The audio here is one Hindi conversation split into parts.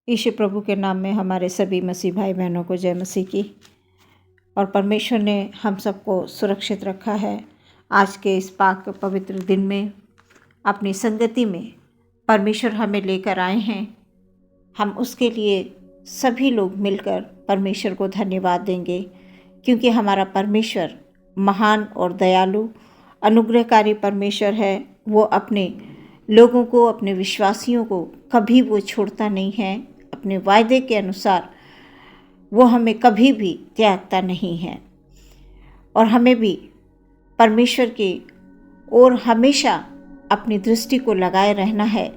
यीशु प्रभु के नाम में हमारे सभी मसीह भाई बहनों को जय मसीह की। और परमेश्वर ने हम सबको सुरक्षित रखा है। आज के इस पाक पवित्र दिन में अपनी संगति में परमेश्वर हमें लेकर आए हैं। हम उसके लिए सभी लोग मिलकर परमेश्वर को धन्यवाद देंगे, क्योंकि हमारा परमेश्वर महान और दयालु अनुग्रहकारी परमेश्वर है। वो अपने लोगों को, अपने विश्वासियों को कभी वो छोड़ता नहीं है। अपने वायदे के अनुसार वो हमें कभी भी त्यागता नहीं है। और हमें भी परमेश्वर की ओर हमेशा अपनी दृष्टि को लगाए रहना है,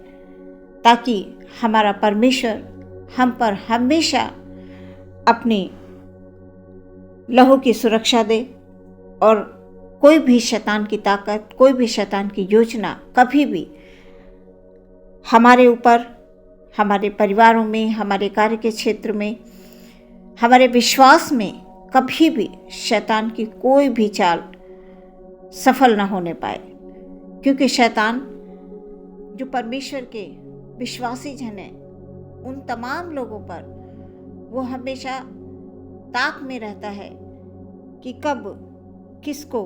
ताकि हमारा परमेश्वर हम पर हमेशा अपनी लहू की सुरक्षा दे और कोई भी शैतान की ताकत, कोई भी शैतान की योजना कभी भी हमारे ऊपर, हमारे परिवारों में, हमारे कार्य के क्षेत्र में, हमारे विश्वास में कभी भी शैतान की कोई भी चाल सफल ना होने पाए। क्योंकि शैतान जो परमेश्वर के विश्वासी जन हैं, उन तमाम लोगों पर वो हमेशा ताक में रहता है कि कब किसको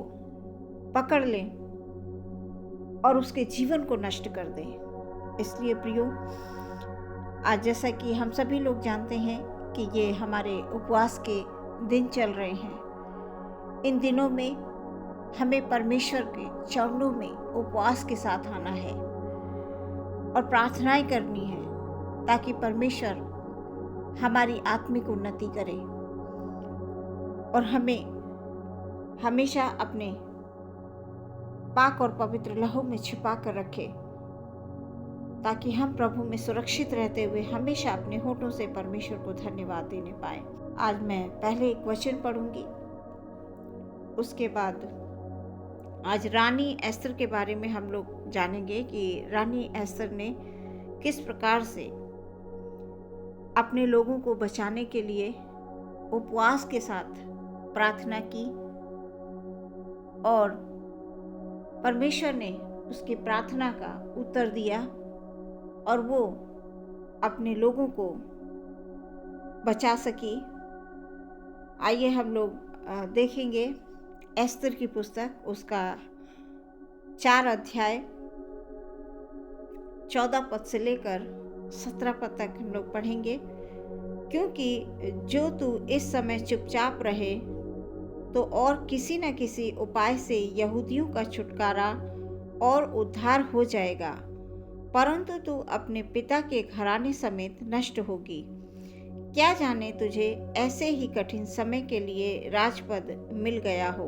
पकड़ लें और उसके जीवन को नष्ट कर दें। इसलिए प्रियो, आज जैसा कि हम सभी लोग जानते हैं कि ये हमारे उपवास के दिन चल रहे हैं। इन दिनों में हमें परमेश्वर के चरणों में उपवास के साथ आना है और प्रार्थनाएं करनी है, ताकि परमेश्वर हमारी आत्मिक उन्नति करे और हमें हमेशा अपने पाक और पवित्र लहू में छिपा कर रखे, ताकि हम प्रभु में सुरक्षित रहते हुए हमेशा अपने होठों से परमेश्वर को धन्यवाद देने पाए। आज मैं पहले एक वचन पढ़ूंगी, उसके बाद आज रानी एस्तर के बारे में हम लोग जानेंगे कि रानी एस्तर ने किस प्रकार से अपने लोगों को बचाने के लिए उपवास के साथ प्रार्थना की और परमेश्वर ने उसकी प्रार्थना का उत्तर दिया और वो अपने लोगों को बचा सकी। आइए हम लोग देखेंगे एस्तर की पुस्तक, उसका 4 अध्याय 14 पद से लेकर 17 पद तक हम लोग पढ़ेंगे। क्योंकि जो तू इस समय चुपचाप रहे तो और किसी न किसी उपाय से यहूदियों का छुटकारा और उद्धार हो जाएगा, परंतु तू अपने पिता के घराने समेत नष्ट होगी। क्या जाने तुझे ऐसे ही कठिन समय के लिए राजपद मिल गया हो।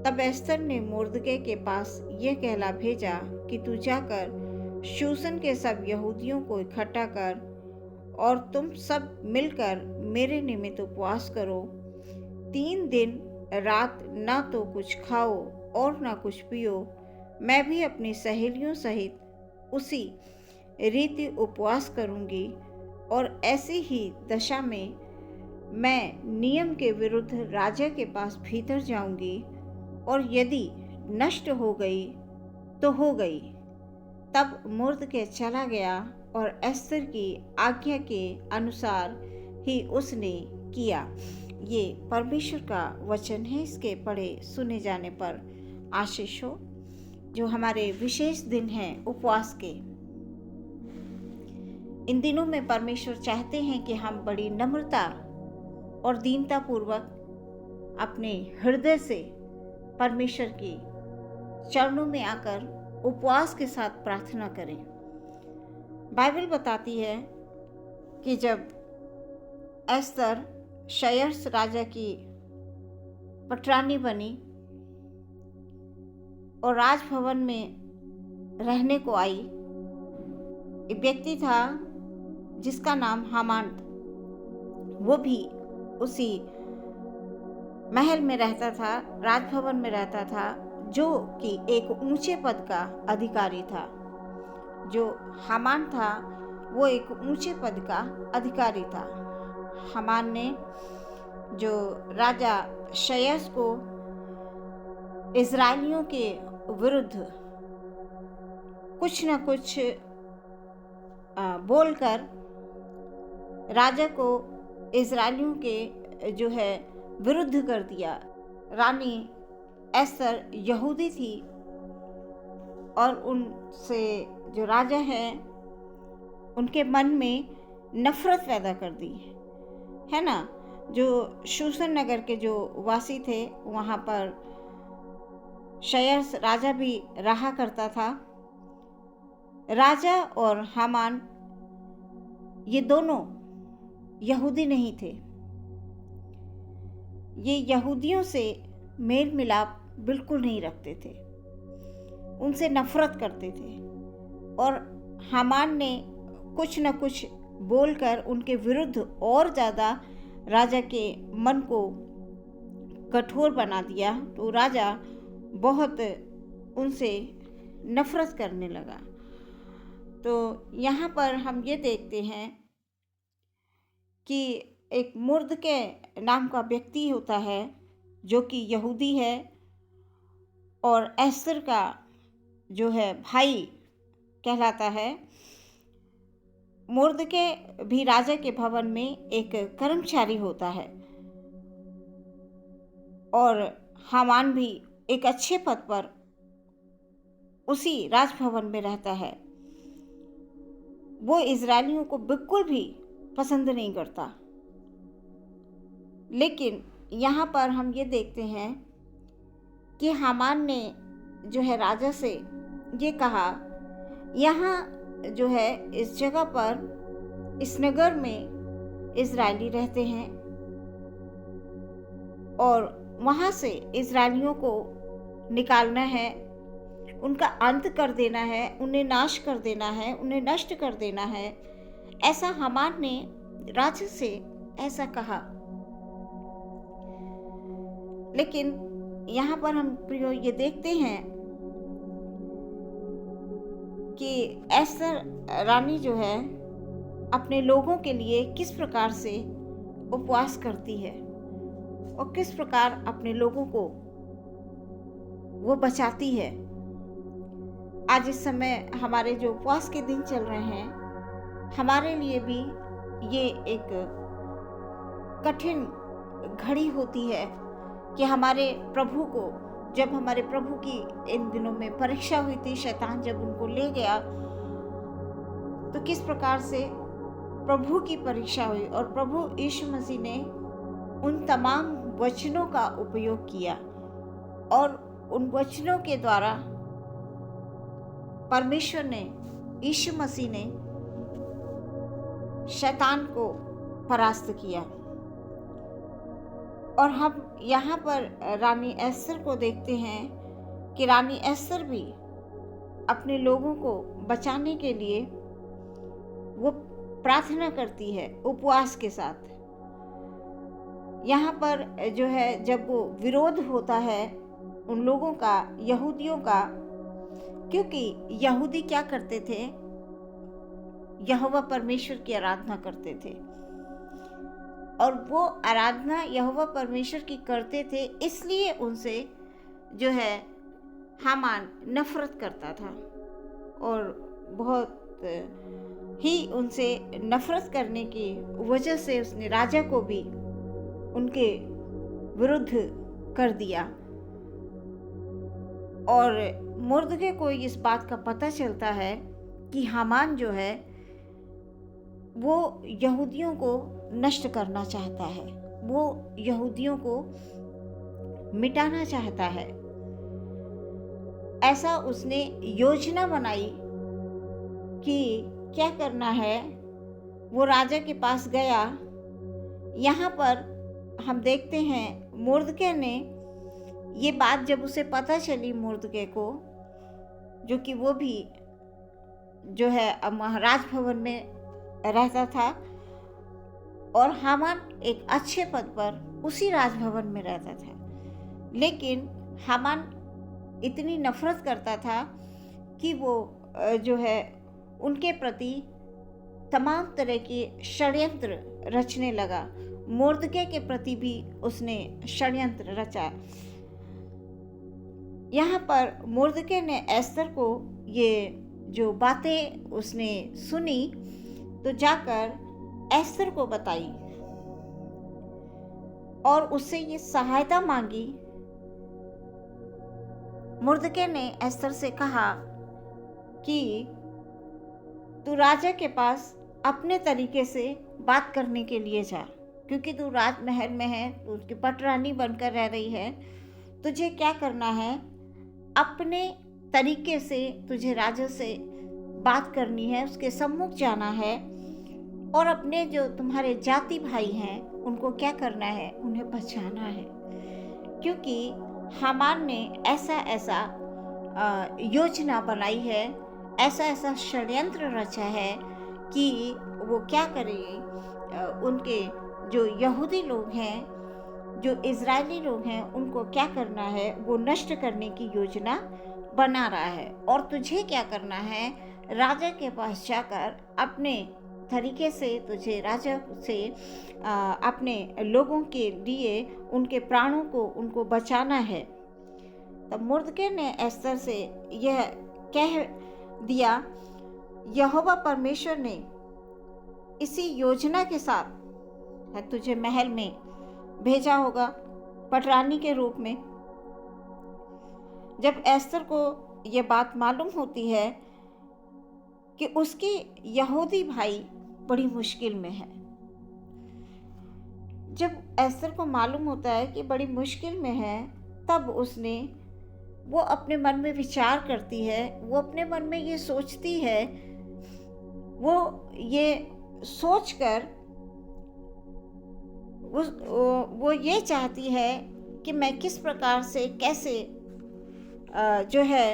तब एस्तर ने मुर्दके के पास यह कहला भेजा कि तू जाकर शूशन के सब यहूदियों को इकट्ठा कर और तुम सब मिलकर मेरे निमित्त उपवास करो। 3 दिन रात ना तो कुछ खाओ और ना कुछ पियो। मैं भी अपनी सहेलियों सहित उसी रीति उपवास करूंगी और ऐसी ही दशा में मैं नियम के विरुद्ध राजा के पास भीतर जाऊंगी, और यदि नष्ट हो गई तो हो गई। तब मुर्दके चला गया और एस्तर की आज्ञा के अनुसार ही उसने किया। ये परमेश्वर का वचन है। इसके पढ़े सुने जाने पर आशीष हो। जो हमारे विशेष दिन हैं उपवास के, इन दिनों में परमेश्वर चाहते हैं कि हम बड़ी नम्रता और दीनता पूर्वक अपने हृदय से परमेश्वर की चरणों में आकर उपवास के साथ प्रार्थना करें। बाइबल बताती है कि जब एस्तर शयर्स राजा की पटरानी बनी और राजभवन में रहने को आई, एक व्यक्ति था जिसका नाम हामान, वो भी उसी महल में रहता था, राजभवन में रहता था, जो कि एक ऊंचे पद का अधिकारी था। जो हामान था वो एक ऊंचे पद का अधिकारी था। हामान ने जो राजा शयर्स को इजरायलियों के विरुद्ध कुछ न कुछ बोलकर राजा को इज़राइलियों के जो है विरुद्ध कर दिया। रानी एस्तर यहूदी थी और उनसे जो राजा हैं उनके मन में नफ़रत पैदा कर दी, है ना। जो शूशन नगर के जो वासी थे वहाँ पर शयर्स राजा भी रहा करता था। राजा और हामान ये दोनों यहूदी नहीं थे। ये यहूदियों से मेल मिलाप बिल्कुल नहीं रखते थे, उनसे नफ़रत करते थे। और हामान ने कुछ न कुछ बोलकर उनके विरुद्ध और ज़्यादा राजा के मन को कठोर बना दिया। तो राजा बहुत उनसे नफ़रत करने लगा। तो यहाँ पर हम ये देखते हैं कि एक मुर्दकै नाम का व्यक्ति होता है जो कि यहूदी है और एस्तर का जो है भाई कहलाता है। मुर्दकै भी राजा के भवन में एक कर्मचारी होता है और हामान भी एक अच्छे पद पर उसी राजभवन में रहता है। वो इज़राइलियों को बिल्कुल भी पसंद नहीं करता। लेकिन यहाँ पर हम ये देखते हैं कि हामान ने जो है राजा से ये कहा, यहाँ जो है इस जगह पर इस नगर में इज़राइली रहते हैं और वहाँ से इज़राइलियों को निकालना है, उनका अंत कर देना है, उन्हें नाश कर देना है, उन्हें नष्ट कर देना है। ऐसा हामान ने राजा से ऐसा कहा। लेकिन यहाँ पर हम प्रियो ये देखते हैं कि एस्तर रानी जो है अपने लोगों के लिए किस प्रकार से उपवास करती है और किस प्रकार अपने लोगों को वो बचाती है। आज इस समय हमारे जो उपवास के दिन चल रहे हैं, हमारे लिए भी ये एक कठिन घड़ी होती है कि हमारे प्रभु को, जब हमारे प्रभु की इन दिनों में परीक्षा हुई थी, शैतान जब उनको ले गया तो किस प्रकार से प्रभु की परीक्षा हुई और प्रभु यीशु मसीह ने उन तमाम वचनों का उपयोग किया और उन वचनों के द्वारा परमेश्वर ने, यीशु मसीह ने शैतान को परास्त किया। और हम यहाँ पर रानी एस्तर को देखते हैं कि रानी एस्तर भी अपने लोगों को बचाने के लिए वो प्रार्थना करती है उपवास के साथ। यहाँ पर जो है जब वो विरोध होता है उन लोगों का, यहूदियों का, क्योंकि यहूदी क्या करते थे, यहोवा परमेश्वर की आराधना करते थे और वो आराधना यहोवा परमेश्वर की करते थे, इसलिए उनसे जो है हामान नफरत करता था और बहुत ही उनसे नफरत करने की वजह से उसने राजा को भी उनके विरुद्ध कर दिया। और मुर्दकै को इस बात का पता चलता है कि हामान जो है वो यहूदियों को नष्ट करना चाहता है, वो यहूदियों को मिटाना चाहता है। ऐसा उसने योजना बनाई कि क्या करना है। वो राजा के पास गया। यहाँ पर हम देखते हैं मुर्दकै ने ये बात जब उसे पता चली, मुर्दकै को, जो कि वो भी जो है राजभवन में रहता था और हामान एक अच्छे पद पर उसी राजभवन में रहता था, लेकिन हामान इतनी नफरत करता था कि वो जो है उनके प्रति तमाम तरह के षड्यंत्र रचने लगा। मुर्दकै के प्रति भी उसने षड्यंत्र रचा। यहाँ पर मुर्दकै ने एस्तर को ये जो बातें उसने सुनी तो जाकर एस्तर को बताई और उससे ये सहायता मांगी। मुर्दके ने एस्तर से कहा कि तू राजा के पास अपने तरीके से बात करने के लिए जा, क्योंकि तू राजमहल में है, तू उसकी पटरानी बनकर रह रही है। तुझे क्या करना है, अपने तरीके से तुझे राजा से बात करनी है, उसके सम्मुख जाना है और अपने जो तुम्हारे जाति भाई हैं उनको क्या करना है, उन्हें बचाना है। क्योंकि हामान ने ऐसा ऐसा योजना बनाई है, ऐसा ऐसा षड्यंत्र रचा है कि वो क्या करें, उनके जो यहूदी लोग हैं, जो इजरायली लोग हैं, उनको क्या करना है, वो नष्ट करने की योजना बना रहा है। और तुझे क्या करना है, राजा के पास जाकर अपने तरीके से तुझे राजा से अपने लोगों के लिए उनके प्राणों को उनको बचाना है। तब मुर्दके ने एस्तर से यह कह दिया, यहोवा परमेश्वर ने इसी योजना के साथ तुझे महल में भेजा होगा पटरानी के रूप में। जब एस्तर को यह बात मालूम होती है कि उसके यहूदी भाई बड़ी मुश्किल में है, जब एस्तर को मालूम होता है कि बड़ी मुश्किल में है, तब वो अपने मन में विचार करती है, वो अपने मन में ये सोचती है, वो ये सोचकर वो ये चाहती है कि मैं किस प्रकार से कैसे जो है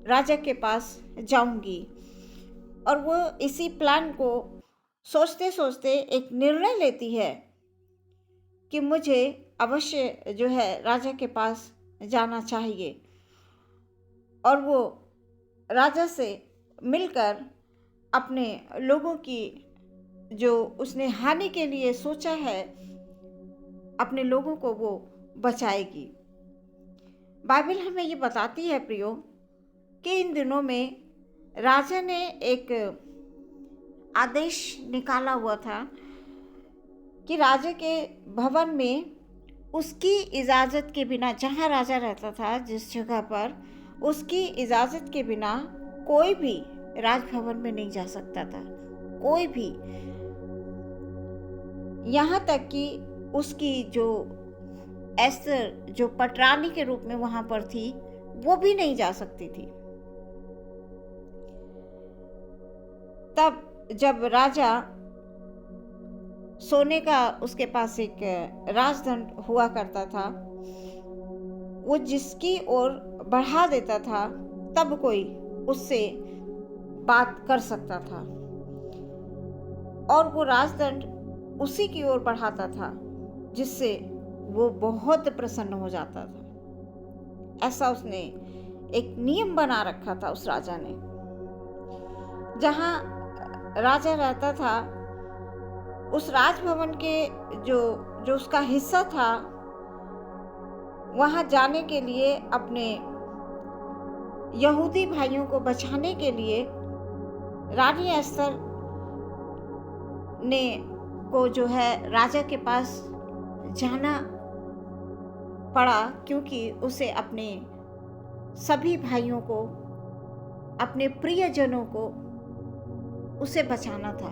राजा के पास जाऊंगी। और वो इसी प्लान को सोचते सोचते एक निर्णय लेती है कि मुझे अवश्य जो है राजा के पास जाना चाहिए। और वो राजा से मिलकर अपने लोगों की जो उसने हानि के लिए सोचा है, अपने लोगों को वो बचाएगी। बाइबल हमें ये बताती है प्रियो कि इन दिनों में राजा ने एक आदेश निकाला हुआ था कि राजा के भवन में उसकी इजाज़त के बिना, जहाँ राजा रहता था जिस जगह पर, उसकी इजाज़त के बिना कोई भी राजभवन में नहीं जा सकता था, कोई भी। यहाँ तक कि उसकी जो एस्तर जो पटरानी के रूप में वहाँ पर थी, वो भी नहीं जा सकती थी। तब जब राजा सोने का उसके पास एक राजदंड हुआ करता था, वो जिसकी ओर बढ़ा देता था तब कोई उससे बात कर सकता था, और वो राजदंड उसी की ओर बढ़ाता था जिससे वो बहुत प्रसन्न हो जाता था। ऐसा उसने एक नियम बना रखा था उस राजा ने। जहाँ राजा रहता था, उस राजभवन के जो उसका हिस्सा था, वहाँ जाने के लिए, अपने यहूदी भाइयों को बचाने के लिए रानी एस्तर ने को जो है राजा के पास जाना पड़ा, क्योंकि उसे अपने सभी भाइयों को, अपने प्रियजनों को उसे बचाना था।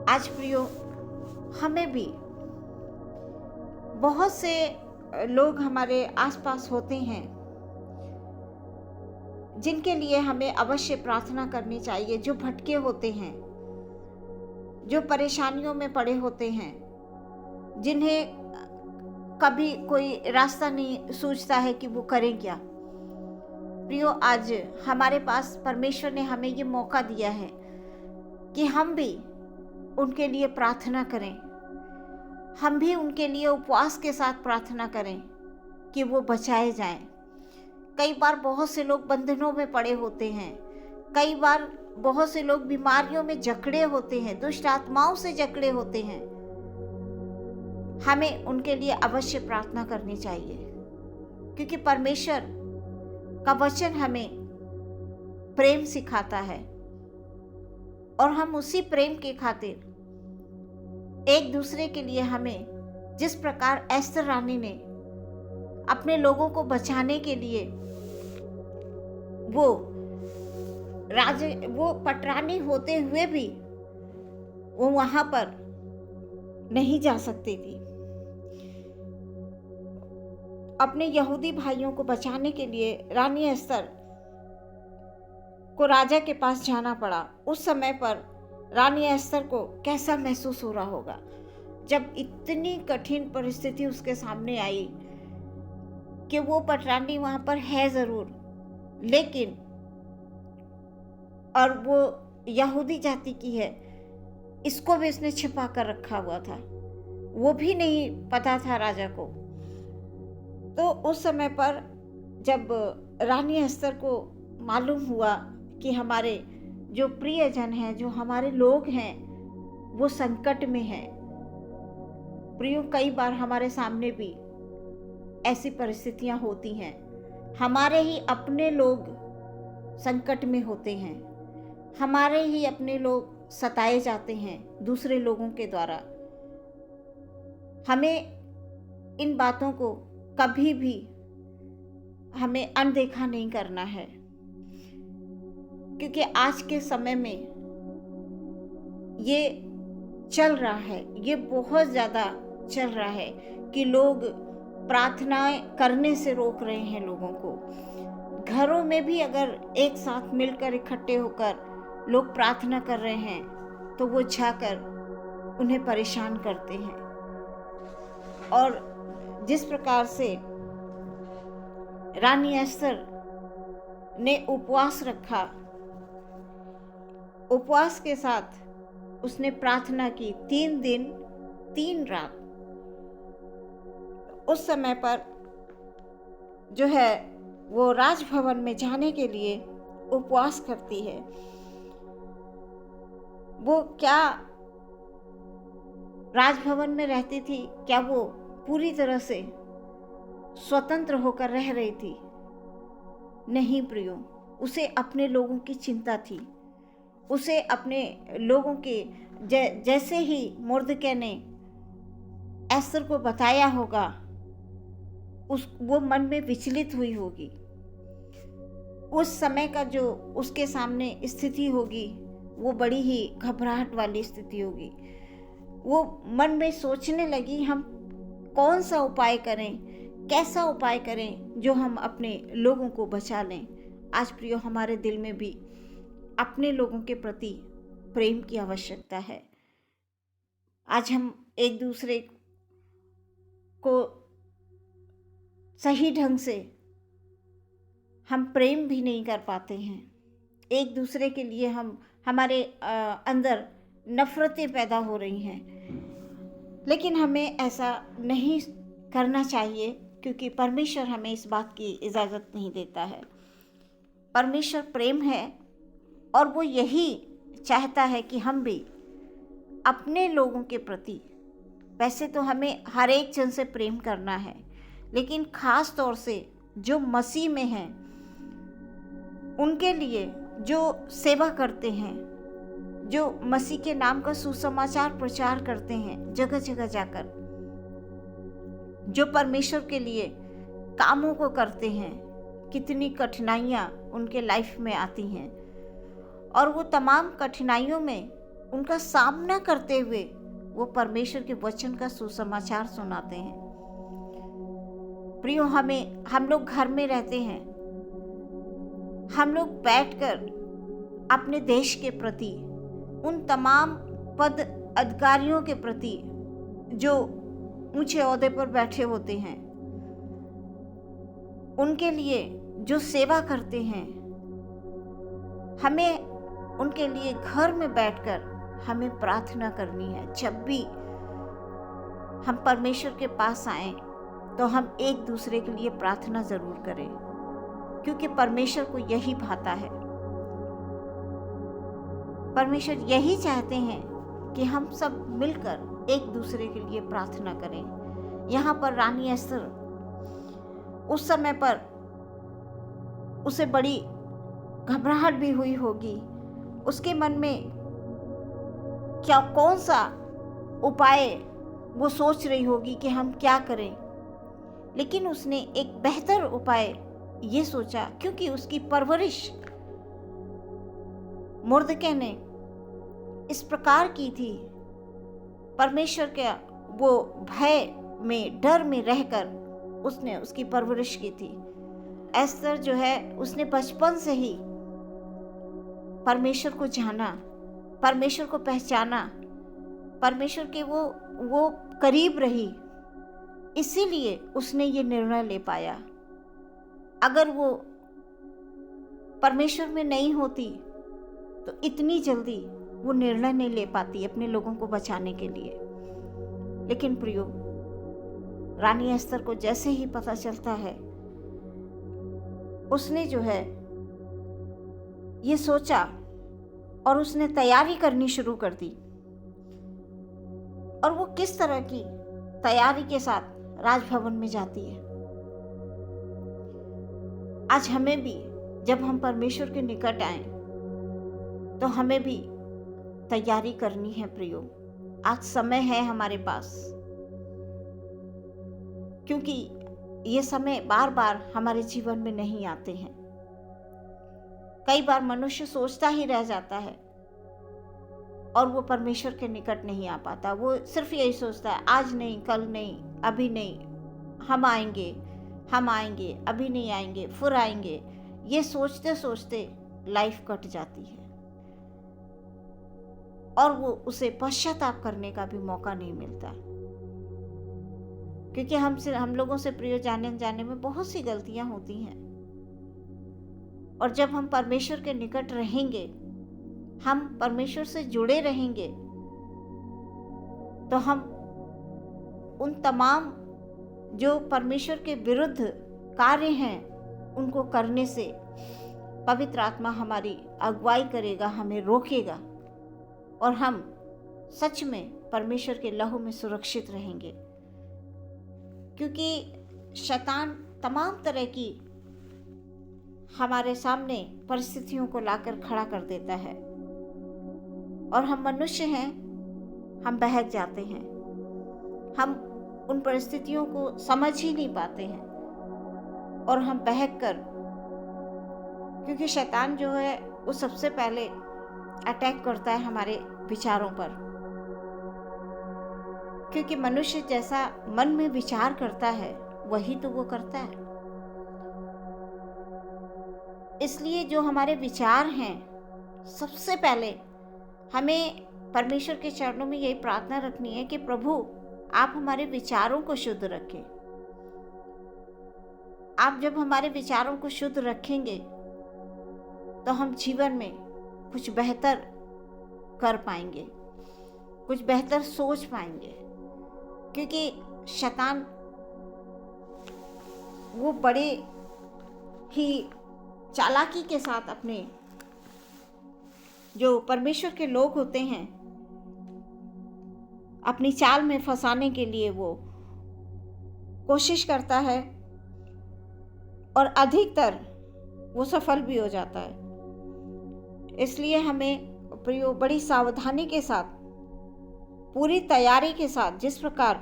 आज प्रियो, हमें भी बहुत से लोग हमारे आसपास होते हैं जिनके लिए हमें अवश्य प्रार्थना करनी चाहिए, जो भटके होते हैं, जो परेशानियों में पड़े होते हैं, जिन्हें कभी कोई रास्ता नहीं सूझता है कि वो करें क्या। प्रियो, आज हमारे पास परमेश्वर ने हमें ये मौका दिया है कि हम भी उनके लिए प्रार्थना करें, हम भी उनके लिए उपवास के साथ प्रार्थना करें कि वो बचाए जाएं। कई बार बहुत से लोग बंधनों में पड़े होते हैं, कई बार बहुत से लोग बीमारियों में जकड़े होते हैं, दुष्ट आत्माओं से जकड़े होते हैं। हमें उनके लिए अवश्य प्रार्थना करनी चाहिए, क्योंकि परमेश्वर का वचन हमें प्रेम सिखाता है और हम उसी प्रेम के खातिर एक दूसरे के लिए हमें जिस प्रकार एस्तर रानी ने अपने लोगों को बचाने के लिए वो पटरानी होते हुए भी वो वहां पर नहीं जा सकती थी, अपने यहूदी भाइयों को बचाने के लिए रानी एस्तर को राजा के पास जाना पड़ा। उस समय पर रानी एस्तर को कैसा महसूस हो रहा होगा जब इतनी कठिन परिस्थिति उसके सामने आई कि वो पटरानी वहां पर है जरूर, लेकिन और वो यहूदी जाति की है, इसको भी इसने छिपा कर रखा हुआ था, वो भी नहीं पता था राजा को। तो उस समय पर जब रानी एस्तर को मालूम हुआ कि हमारे जो प्रियजन हैं, जो हमारे लोग हैं, वो संकट में हैं। प्रियो, कई बार हमारे सामने भी ऐसी परिस्थितियां होती हैं, हमारे ही अपने लोग संकट में होते हैं, हमारे ही अपने लोग सताए जाते हैं दूसरे लोगों के द्वारा। हमें इन बातों को कभी भी हमें अनदेखा नहीं करना है, क्योंकि आज के समय में ये चल रहा है, ये बहुत ज़्यादा चल रहा है कि लोग प्रार्थनाएं करने से रोक रहे हैं लोगों को। घरों में भी अगर एक साथ मिलकर इकट्ठे होकर लोग प्रार्थना कर रहे हैं तो वो जाकर उन्हें परेशान करते हैं। और जिस प्रकार से रानी एस्तर ने उपवास रखा, उपवास के साथ उसने प्रार्थना की 3 दिन 3 रात। उस समय पर जो है वो राजभवन में जाने के लिए उपवास करती है। वो क्या राजभवन में रहती थी? क्या वो पूरी तरह से स्वतंत्र होकर रह रही थी? नहीं प्रियो, उसे अपने लोगों की चिंता थी। उसे अपने लोगों के जैसे ही मुर्दकै ने एस्तर को बताया होगा, वो मन में विचलित हुई होगी। उस समय का जो उसके सामने स्थिति होगी वो बड़ी ही घबराहट वाली स्थिति होगी। वो मन में सोचने लगी, हम कौन सा उपाय करें, कैसा उपाय करें जो हम अपने लोगों को बचा लें। आज प्रियो, हमारे दिल में भी अपने लोगों के प्रति प्रेम की आवश्यकता है। आज हम एक दूसरे को सही ढंग से हम प्रेम भी नहीं कर पाते हैं। एक दूसरे के लिए हमारे अंदर नफरतें पैदा हो रही हैं। लेकिन हमें ऐसा नहीं करना चाहिए, क्योंकि परमेश्वर हमें इस बात की इजाज़त नहीं देता है। परमेश्वर प्रेम है और वो यही चाहता है कि हम भी अपने लोगों के प्रति, वैसे तो हमें हर एक जन से प्रेम करना है, लेकिन ख़ास तौर से जो मसीह में हैं उनके लिए, जो सेवा करते हैं, जो मसीह के नाम का सुसमाचार प्रचार करते हैं जगह जगह जाकर, जो परमेश्वर के लिए कामों को करते हैं, कितनी कठिनाइयाँ उनके लाइफ में आती हैं और वो तमाम कठिनाइयों में उनका सामना करते हुए वो परमेश्वर के वचन का सुसमाचार सुनाते हैं। प्रियो, हम लोग घर में रहते हैं, हम लोग बैठकर अपने देश के प्रति, उन तमाम पद अधिकारियों के प्रति जो ऊंचे ओहदे पर बैठे होते हैं, उनके लिए जो सेवा करते हैं, हमें उनके लिए घर में बैठकर हमें प्रार्थना करनी है। जब भी हम परमेश्वर के पास आएं तो हम एक दूसरे के लिए प्रार्थना जरूर करें, क्योंकि परमेश्वर को यही भाता है। परमेश्वर यही चाहते हैं कि हम सब मिलकर एक दूसरे के लिए प्रार्थना करें। यहाँ पर रानी एस्तर, उस समय पर उसे बड़ी घबराहट भी हुई होगी। उसके मन में कौन सा उपाय वो सोच रही होगी कि हम क्या करें, लेकिन उसने एक बेहतर उपाय ये सोचा, क्योंकि उसकी परवरिश मुर्दके ने इस प्रकार की थी, परमेश्वर के वो भय में, डर में रहकर उसने उसकी परवरिश की थी। एस्तर जो है, उसने बचपन से ही परमेश्वर को जाना, परमेश्वर को पहचाना, परमेश्वर के वो करीब रही, इसीलिए उसने ये निर्णय ले पाया। अगर वो परमेश्वर में नहीं होती तो इतनी जल्दी वो निर्णय नहीं ले पाती अपने लोगों को बचाने के लिए। लेकिन प्रियो, रानी एस्तर को जैसे ही पता चलता है, उसने जो है ये सोचा और उसने तैयारी करनी शुरू कर दी। और वो किस तरह की तैयारी के साथ राजभवन में जाती है। आज हमें भी, जब हम परमेश्वर के निकट आए, तो हमें भी तैयारी करनी है प्रियो। आज समय है हमारे पास, क्योंकि ये समय बार बार हमारे जीवन में नहीं आते हैं। कई बार मनुष्य सोचता ही रह जाता है और वो परमेश्वर के निकट नहीं आ पाता। वो सिर्फ यही सोचता है, आज नहीं, कल नहीं, अभी नहीं, हम आएंगे, अभी नहीं आएंगे, फिर आएंगे। ये सोचते सोचते लाइफ कट जाती है और वो उसे पश्चाताप करने का भी मौका नहीं मिलता, क्योंकि हम लोगों से प्रिय जाने में बहुत सी गलतियां होती हैं। और जब हम परमेश्वर के निकट रहेंगे, हम परमेश्वर से जुड़े रहेंगे, तो हम उन तमाम जो परमेश्वर के विरुद्ध कार्य हैं उनको करने से पवित्र आत्मा हमारी अगुवाई करेगा, हमें रोकेगा और हम सच में परमेश्वर के लहू में सुरक्षित रहेंगे। क्योंकि शैतान तमाम तरह की हमारे सामने परिस्थितियों को लाकर खड़ा कर देता है और हम मनुष्य हैं, हम बहक जाते हैं, हम उन परिस्थितियों को समझ ही नहीं पाते हैं और हम बहक कर, क्योंकि शैतान जो है वो सबसे पहले अटैक करता है हमारे विचारों पर, क्योंकि मनुष्य जैसा मन में विचार करता है वही तो वो करता है। इसलिए जो हमारे विचार हैं, सबसे पहले हमें परमेश्वर के चरणों में यही प्रार्थना रखनी है कि प्रभु आप हमारे विचारों को शुद्ध रखें। आप जब हमारे विचारों को शुद्ध रखेंगे तो हम जीवन में कुछ बेहतर कर पाएंगे, कुछ बेहतर सोच पाएंगे। क्योंकि शैतान वो बड़े ही चालाकी के साथ अपने जो परमेश्वर के लोग होते हैं अपनी चाल में फंसाने के लिए वो कोशिश करता है और अधिकतर वो सफल भी हो जाता है। इसलिए हमें प्रियो बड़ी सावधानी के साथ, पूरी तैयारी के साथ, जिस प्रकार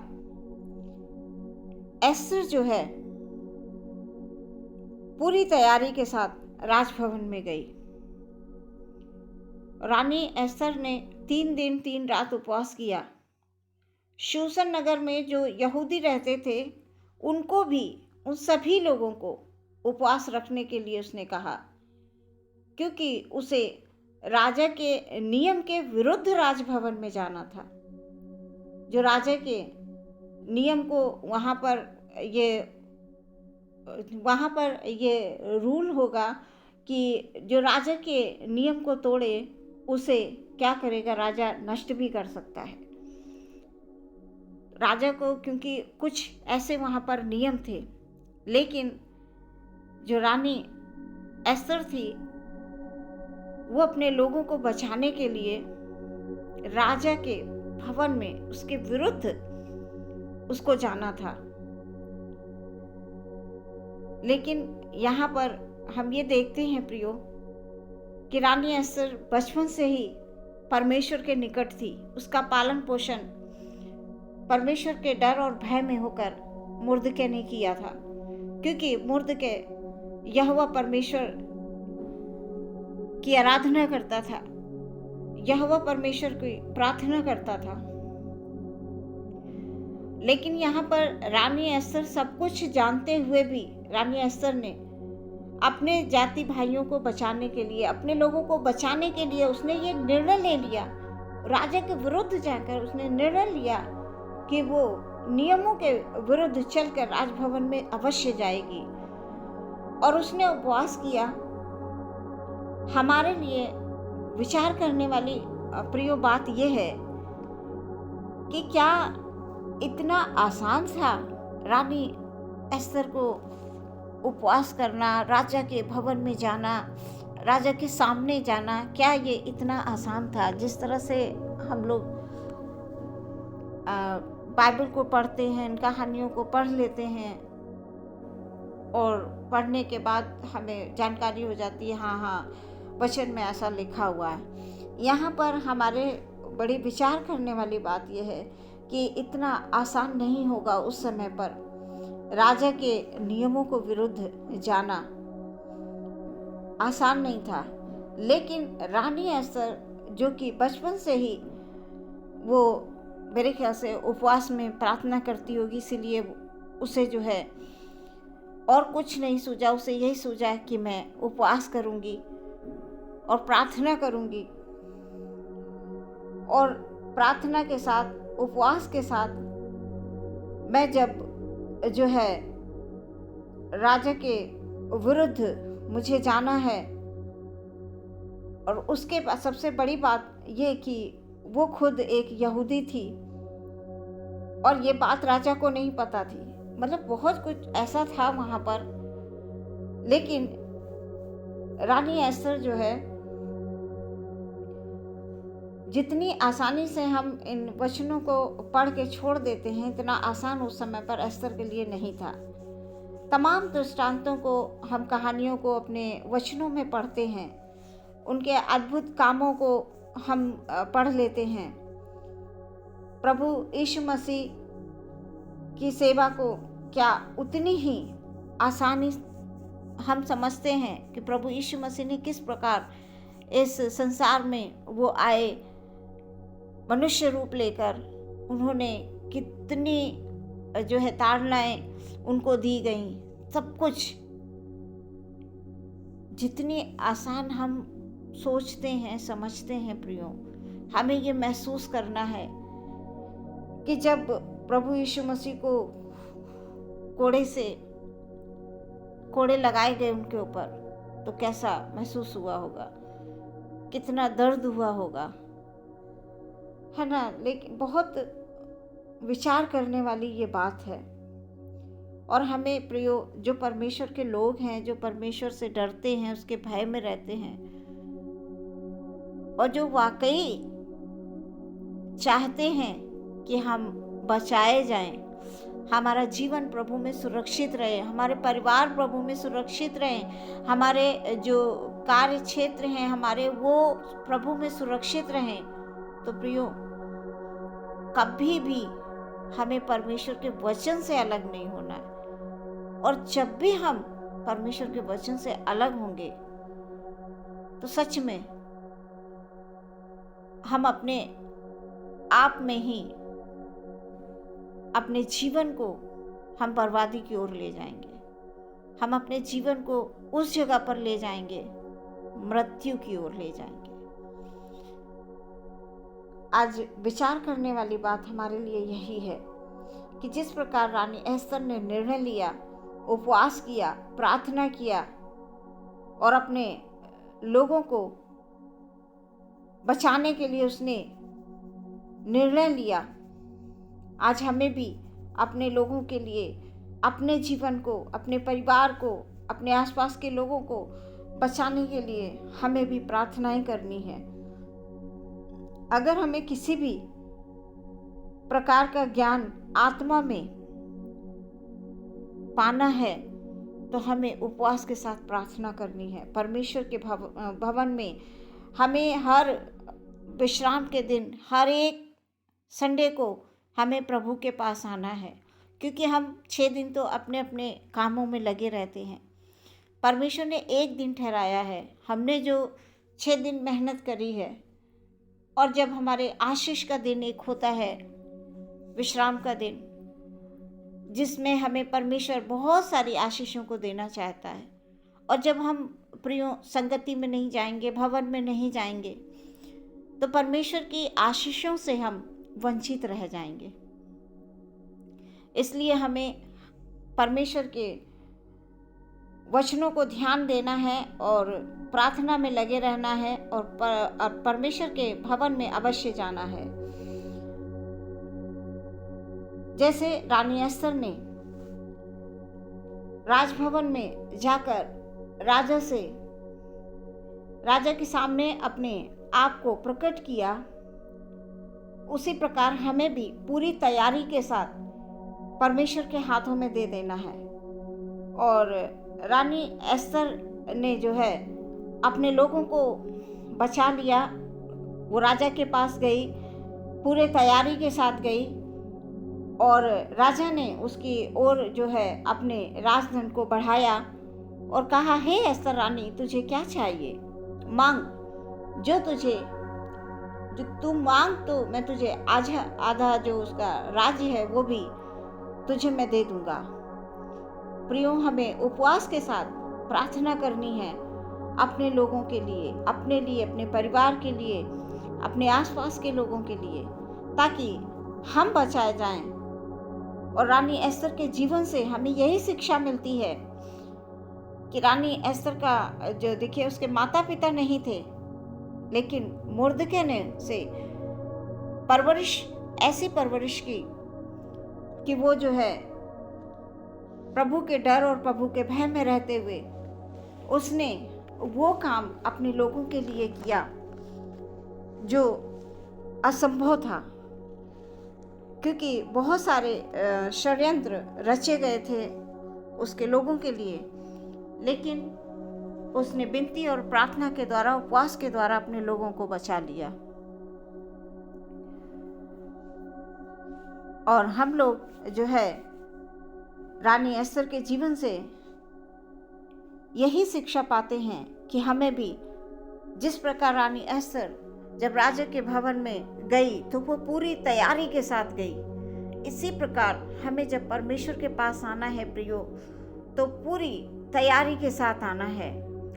एस्तर जो है पूरी तैयारी के साथ राजभवन में गई। रानी एस्तर ने 3 दिन 3 रात उपवास किया। शूशन नगर में जो यहूदी रहते थे उनको भी, उन सभी लोगों को उपवास रखने के लिए उसने कहा, क्योंकि उसे राजा के नियम के विरुद्ध राजभवन में जाना था। जो राजा के नियम को वहाँ पर ये रूल होगा कि जो राजा के नियम को तोड़े उसे क्या करेगा, राजा नष्ट भी कर सकता है। राजा को क्योंकि कुछ ऐसे वहाँ पर नियम थे, लेकिन जो रानी एस्तर थी वो अपने लोगों को बचाने के लिए राजा के भवन में उसके विरुद्ध उसको जाना था। लेकिन यहाँ पर हम ये देखते हैं प्रियो कि रानी एस्तर बचपन से ही परमेश्वर के निकट थी। उसका पालन पोषण परमेश्वर के डर और भय में होकर मुर्दके ने किया था, क्योंकि मुर्दके यहोवा परमेश्वर की आराधना करता था, यहोवा परमेश्वर की प्रार्थना करता था। लेकिन यहाँ पर रानी एस्तर सब कुछ जानते हुए भी रानी एस्तर ने अपने जाति भाइयों को बचाने के लिए, अपने लोगों को बचाने के लिए उसने ये निर्णय ले लिया, राजा के विरुद्ध जाकर उसने निर्णय लिया कि वो नियमों के विरुद्ध चलकर राजभवन में अवश्य जाएगी। और उसने उपवास किया। हमारे लिए विचार करने वाली प्रिय बात यह है कि क्या इतना आसान था रानी एस्तर को उपवास करना, राजा के भवन में जाना, राजा के सामने जाना? क्या ये इतना आसान था? जिस तरह से हम लोग बाइबल को पढ़ते हैं, इन कहानियों को पढ़ लेते हैं और पढ़ने के बाद हमें जानकारी हो जाती है, हाँ वचन में ऐसा लिखा हुआ है। यहाँ पर हमारे बड़ी विचार करने वाली बात यह है कि इतना आसान नहीं होगा उस समय पर राजा के नियमों को विरुद्ध जाना आसान नहीं था। लेकिन रानी एस्तर जो कि बचपन से ही वो मेरे ख्याल से उपवास में प्रार्थना करती होगी, इसीलिए उसे जो है और कुछ नहीं सूझा, उसे यही सूझा कि मैं उपवास करूंगी और प्रार्थना करूंगी। और प्रार्थना के साथ, उपवास के साथ मैं जब जो है राजा के विरुद्ध मुझे जाना है, और उसके बाद सबसे बड़ी बात ये कि वो खुद एक यहूदी थी और ये बात राजा को नहीं पता थी। मतलब बहुत कुछ ऐसा था वहाँ पर। लेकिन रानी एस्तर जो है, जितनी आसानी से हम इन वचनों को पढ़ के छोड़ देते हैं, इतना आसान उस समय पर एस्तर के लिए नहीं था। तमाम दृष्टांतों को, हम कहानियों को अपने वचनों में पढ़ते हैं, उनके अद्भुत कामों को हम पढ़ लेते हैं। प्रभु यीशु मसीह की सेवा को क्या उतनी ही आसानी हम समझते हैं कि प्रभु यीशु मसीह ने किस प्रकार इस संसार में वो आए, मनुष्य रूप लेकर। उन्होंने कितनी जो है ताड़नाएं उनको दी गई, सब कुछ जितनी आसान हम सोचते हैं, समझते हैं प्रियो, हमें ये महसूस करना है कि जब प्रभु यीशु मसीह को कोड़े लगाए गए उनके ऊपर, तो कैसा महसूस हुआ होगा, कितना दर्द हुआ होगा, है ना। लेकिन बहुत विचार करने वाली ये बात है। और हमें प्रियो, जो परमेश्वर के लोग हैं, जो परमेश्वर से डरते हैं, उसके भय में रहते हैं, और जो वाकई चाहते हैं कि हम बचाए जाएं, हमारा जीवन प्रभु में सुरक्षित रहे, हमारे परिवार प्रभु में सुरक्षित रहें, हमारे जो कार्य क्षेत्र हैं हमारे, वो प्रभु में सुरक्षित रहें, तो प्रियो कभी भी हमें परमेश्वर के वचन से अलग नहीं होना है। और जब भी हम परमेश्वर के वचन से अलग होंगे, तो सच में हम अपने आप में ही अपने जीवन को हम बर्बादी की ओर ले जाएंगे। हम अपने जीवन को उस जगह पर ले जाएंगे, मृत्यु की ओर ले जाएंगे। आज विचार करने वाली बात हमारे लिए यही है कि जिस प्रकार रानी एस्तर ने निर्णय लिया, उपवास किया, प्रार्थना किया और अपने लोगों को बचाने के लिए उसने निर्णय लिया, आज हमें भी अपने लोगों के लिए, अपने जीवन को, अपने परिवार को, अपने आसपास के लोगों को बचाने के लिए हमें भी प्रार्थनाएं करनी है। अगर हमें किसी भी प्रकार का ज्ञान आत्मा में पाना है, तो हमें उपवास के साथ प्रार्थना करनी है। परमेश्वर के भवन में हमें हर विश्राम के दिन, हर एक संडे को हमें प्रभु के पास आना है, क्योंकि हम 6 दिन तो अपने अपने कामों में लगे रहते हैं। परमेश्वर ने एक दिन ठहराया है, हमने जो 6 दिन मेहनत करी है, और जब हमारे आशीष का दिन एक होता है, विश्राम का दिन, जिसमें हमें परमेश्वर बहुत सारी आशीषों को देना चाहता है, और जब हम प्रियो संगति में नहीं जाएंगे, भवन में नहीं जाएंगे, तो परमेश्वर की आशीषों से हम वंचित रह जाएंगे। इसलिए हमें परमेश्वर के वचनों को ध्यान देना है और प्रार्थना में लगे रहना है, और परमेश्वर के भवन में अवश्य जाना है। जैसे रानी एस्तर ने राजभवन में जाकर राजा के सामने अपने आप को प्रकट किया, उसी प्रकार हमें भी पूरी तैयारी के साथ परमेश्वर के हाथों में दे देना है। और रानी एस्तर ने जो है अपने लोगों को बचा लिया। वो राजा के पास गई, पूरे तैयारी के साथ गई, और राजा ने उसकी ओर जो है अपने राजधन को बढ़ाया और कहा, हे एस्तर रानी, तुझे क्या चाहिए? मांग, जो तू मांग तो मैं तुझे आधा जो उसका राज्य है वो भी तुझे मैं दे दूंगा। प्रियो, हमें उपवास के साथ प्रार्थना करनी है अपने लोगों के लिए, अपने लिए, अपने परिवार के लिए, अपने आसपास के लोगों के लिए, ताकि हम बचाए जाएं। और रानी एस्तर के जीवन से हमें यही शिक्षा मिलती है कि रानी एस्तर का जो देखिए, उसके माता पिता नहीं थे, लेकिन मुर्दके ने से ऐसी परवरिश की कि वो जो है प्रभु के डर और प्रभु के भय में रहते हुए उसने वो काम अपने लोगों के लिए किया जो असंभव था, क्योंकि बहुत सारे षड्यंत्र रचे गए थे उसके लोगों के लिए, लेकिन उसने विनती और प्रार्थना के द्वारा, उपवास के द्वारा अपने लोगों को बचा लिया। और हम लोग जो है रानी एस्तर के जीवन से यही शिक्षा पाते हैं कि हमें भी जिस प्रकार रानी एस्तर जब राजा के भवन में गई तो वो पूरी तैयारी के साथ गई, इसी प्रकार हमें जब परमेश्वर के पास आना है प्रियो, तो पूरी तैयारी के साथ आना है।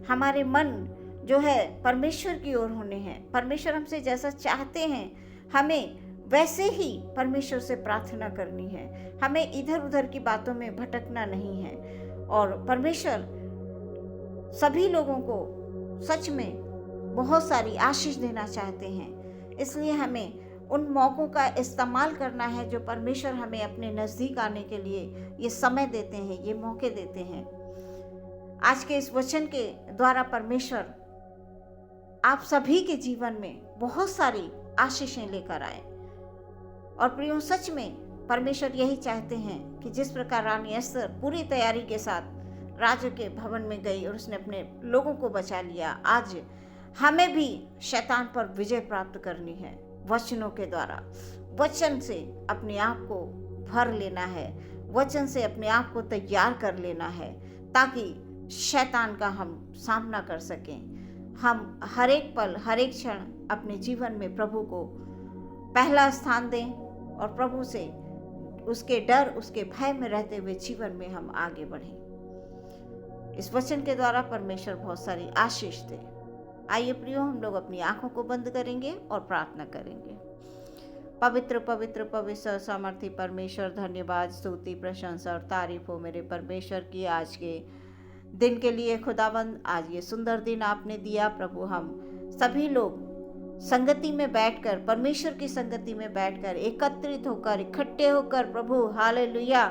हमारे मन जो है परमेश्वर की ओर होने हैं। परमेश्वर हमसे जैसा चाहते हैं हमें वैसे ही परमेश्वर से प्रार्थना करनी है। हमें इधर उधर की बातों में भटकना नहीं है। और परमेश्वर सभी लोगों को सच में बहुत सारी आशीष देना चाहते हैं, इसलिए हमें उन मौक़ों का इस्तेमाल करना है जो परमेश्वर हमें अपने नज़दीक आने के लिए ये समय देते हैं, ये मौके देते हैं। आज के इस वचन के द्वारा परमेश्वर आप सभी के जीवन में बहुत सारी आशीषें लेकर आए। और प्रियो, सच में परमेश्वर यही चाहते हैं कि जिस प्रकार रानी एस्तर पूरी तैयारी के साथ राजा के भवन में गई और उसने अपने लोगों को बचा लिया, आज हमें भी शैतान पर विजय प्राप्त करनी है वचनों के द्वारा। वचन से अपने आप को भर लेना है, वचन से अपने आप को तैयार कर लेना है, ताकि शैतान का हम सामना कर सकें। हम हर एक पल, हर एक क्षण अपने जीवन में प्रभु को पहला स्थान दें और प्रभु से उसके डर, उसके भय में रहते हुए जीवन में हम आगे बढ़ें। इस वचन के द्वारा परमेश्वर बहुत सारी आशीष दे। आइए प्रियो, हम लोग अपनी आंखों को बंद करेंगे और प्रार्थना करेंगे। पवित्र पवित्र पवित्र सामर्थी परमेश्वर, धन्यवाद, स्तुति, प्रशंसा और तारीफ हो मेरे परमेश्वर की आज के दिन के लिए। खुदावंद, आज ये सुंदर दिन आपने दिया प्रभु। हम सभी लोग संगति में बैठकर, परमेश्वर की संगति में बैठकर, एकत्रित होकर, इकट्ठे होकर प्रभु, हालेलुया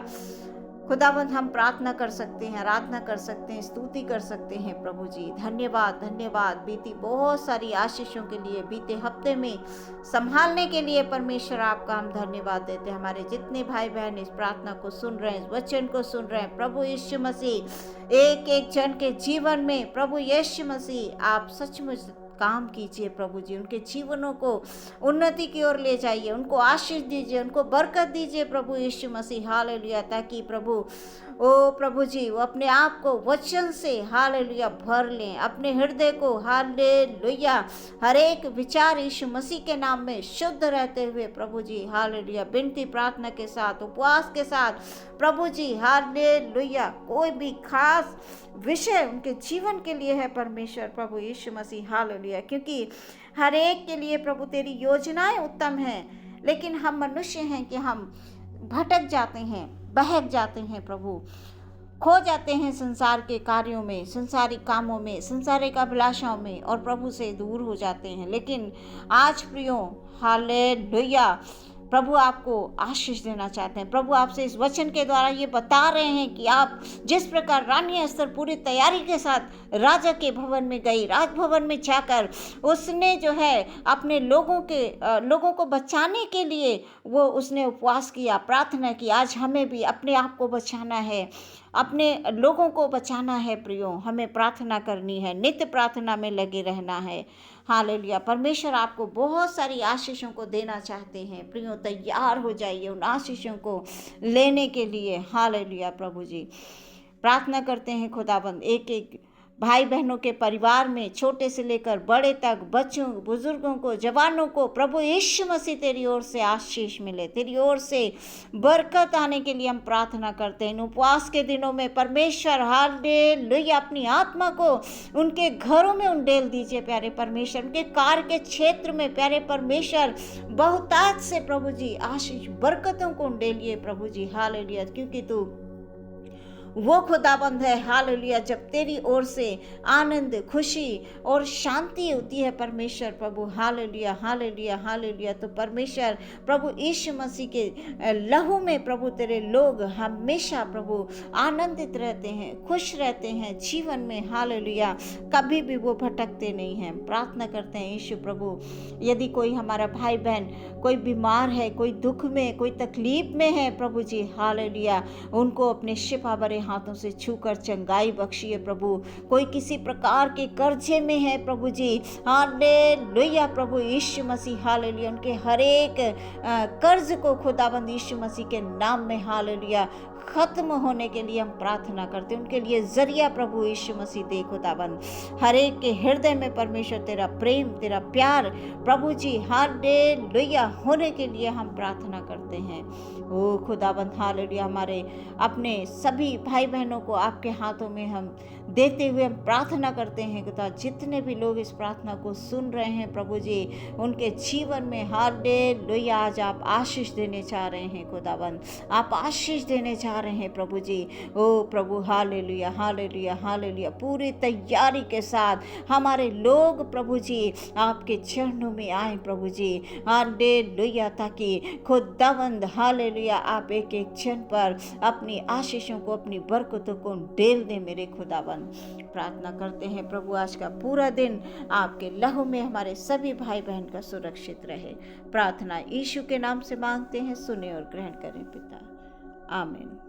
खुदावंद, हम प्रार्थना कर सकते हैं, आराधना कर सकते हैं, स्तुति कर सकते हैं प्रभु जी। धन्यवाद, धन्यवाद बीती बहुत सारी आशीषों के लिए, बीते हफ्ते में संभालने के लिए परमेश्वर आपका हम धन्यवाद देते हैं। हमारे जितने भाई बहन इस प्रार्थना को सुन रहे हैं, इस वचन को सुन रहे हैं, प्रभु यीशु मसीह एक एक जन के जीवन में प्रभु यीशु मसीह आप सचमुच काम कीजिए प्रभु जी, उनके जीवनों को उन्नति की ओर ले जाइए, उनको आशीष दीजिए, उनको बरकत दीजिए प्रभु यीशु मसीह, हालेलुया, ताकि प्रभु ओ प्रभु जी वो अपने आप को वचन से हालेलुया भर लें, अपने हृदय को हालेलुया हर एक विचार यीशु मसीह के नाम में शुद्ध रहते हुए प्रभु जी हालेलुया विनती प्रार्थना के साथ, उपवास के साथ प्रभु जी हालेलुया कोई भी खास विषय उनके जीवन के लिए है परमेश्वर प्रभु यीशु मसीह हालेलुया, क्योंकि हर एक के लिए प्रभु तेरी योजनाएं उत्तम हैं, लेकिन हम मनुष्य हैं कि हम भटक जाते हैं, बहक जाते हैं प्रभु, खो जाते हैं संसार के कार्यों में, संसारिक कामों में, संसारिक अभिलाषाओं में और प्रभु से दूर हो जाते हैं। लेकिन आज प्रियो हालेलुया प्रभु आपको आशीष देना चाहते हैं। प्रभु आपसे इस वचन के द्वारा ये बता रहे हैं कि आप जिस प्रकार रानी अस्तर पूरी तैयारी के साथ राजा के भवन में गई, राजभवन में जाकर उसने जो है अपने लोगों को बचाने के लिए वो उसने उपवास किया, प्रार्थना की। आज हमें भी अपने आप को बचाना है, अपने लोगों को बचाना है प्रियो, हमें प्रार्थना करनी है, नित्य प्रार्थना में लगे रहना है। हालेलुया, परमेश्वर आपको बहुत सारी आशीषों को देना चाहते हैं प्रियो, तैयार हो जाइए उन आशीषों को लेने के लिए। हालेलुया प्रभु जी, प्रार्थना करते हैं खुदाबंद एक एक भाई बहनों के परिवार में, छोटे से लेकर बड़े तक, बच्चों बुजुर्गों को, जवानों को प्रभु यीशु मसीह तेरी ओर से आशीष मिले, तेरी ओर से बरकत आने के लिए हम प्रार्थना करते हैं। इन उपवास के दिनों में परमेश्वर हालेलुया अपनी आत्मा को उनके घरों में उंडेल दीजिए प्यारे परमेश्वर, उनके कार्य के क्षेत्र में प्यारे परमेश्वर बहुतायत से प्रभु जी आशीष बरकतों को उंडेलिए प्रभु जी हालेलुया, क्योंकि तू वो खुदाबंद है हालेलुया जब तेरी ओर से आनंद, खुशी और शांति होती है परमेश्वर प्रभु हालेलुया हालेलुया हालेलुया। तो परमेश्वर प्रभु यीशु मसीह के लहू में प्रभु तेरे लोग हमेशा प्रभु आनंदित रहते हैं, खुश रहते हैं जीवन में हालेलुया, कभी भी वो भटकते नहीं हैं। प्रार्थना करते हैं यीशु प्रभु, यदि कोई हमारा भाई बहन कोई बीमार है, कोई दुख में, कोई तकलीफ में है प्रभु जी हालेलुया, उनको अपने शिफा भरे हाथों से छूकर चंगाई बख्शिए प्रभु। कोई किसी प्रकार के कर्जे में है प्रभु जी हालेलुया प्रभु यीशु मसीह हालेलुया, उनके हर एक कर्ज को खुदाबंद यीशु मसीह के नाम में हालेलुया खत्म होने के लिए हम प्रार्थना करते हैं। उनके लिए जरिया प्रभु यीशु मसीह दे खुदाबंद, हर एक के हृदय में परमेश्वर तेरा प्रेम, तेरा प्यार प्रभु जी हालेलुया होने के लिए हम प्रार्थना करते हैं। ओ खुदाबंद हालेलुया, हमारे अपने सभी भाई बहनों को आपके हाथों में हम देते हुए हम प्रार्थना करते हैं खुदा, जितने भी लोग इस प्रार्थना को सुन रहे हैं प्रभु जी, उनके जीवन में हालेलुया आज आप आशीष देने चाह रहे हैं खुदाबंद, आप आशीष देने चाह रहे हैं प्रभु जी। ओ प्रभु हालेलुया हालेलुया हालेलुया, पूरी तैयारी के साथ हमारे लोग प्रभु जी आपके चरणों में आए प्रभु जी हालेलुया, ताकि खुदाबंद हालेलुया आप एक एक जन पर अपनी आशीषों को, अपनी बरकतों को डेल दे मेरे खुदाबंद। प्रार्थना करते हैं प्रभु आज का पूरा दिन आपके लहू में हमारे सभी भाई बहन का सुरक्षित रहे। प्रार्थना यीशु के नाम से मांगते हैं, सुने और ग्रहण करें पिता, आमीन।